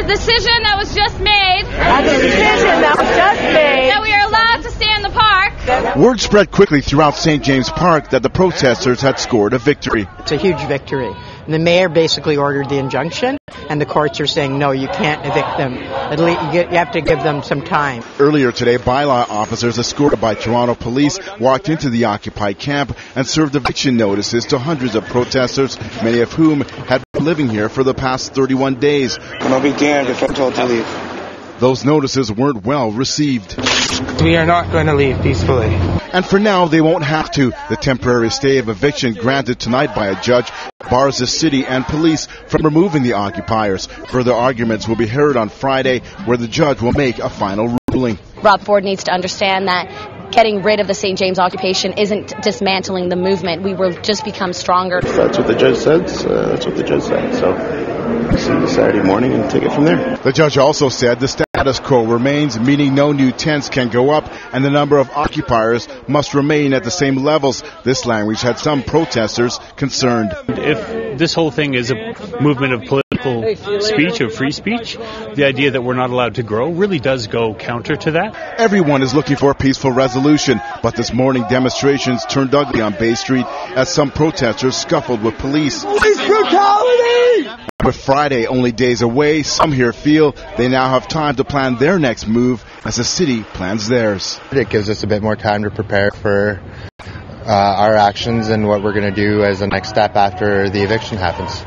decision that was just made. That we are allowed to stay in the park. Word spread quickly throughout St. James Park that the protesters had scored a victory. It's a huge victory. The mayor basically ordered the injunction, and the courts are saying, no, you can't evict them. At least you have to give them some time. Earlier today, bylaw officers escorted by Toronto police walked into the occupied camp and served eviction notices to hundreds of protesters, many of whom had been living here for the past 31 days. No big damned if I'm told to leave. Those notices weren't well received. We are not going to leave peacefully. And for now, they won't have to. The temporary stay of eviction granted tonight by a judge bars the city and police from removing the occupiers. Further arguments will be heard on Friday, where the judge will make a final ruling. Rob Ford needs to understand that getting rid of the St. James occupation isn't dismantling the movement. We will just become stronger. If that's what the judge said, that's what the judge said. So we'll see you Saturday morning and take it from there. The judge also said the status quo remains, meaning no new tents can go up and the number of occupiers must remain at the same levels. This language had some protesters concerned. If this whole thing is a movement of political speech, of free speech, the idea that we're not allowed to grow really does go counter to that. Everyone is looking for a peaceful resolution, but this morning demonstrations turned ugly on Bay Street as some protesters scuffled with police. Police brutality! With Friday only days away, some here feel they now have time to plan their next move as the city plans theirs. It gives us a bit more time to prepare for our actions and what we're going to do as the next step after the eviction happens.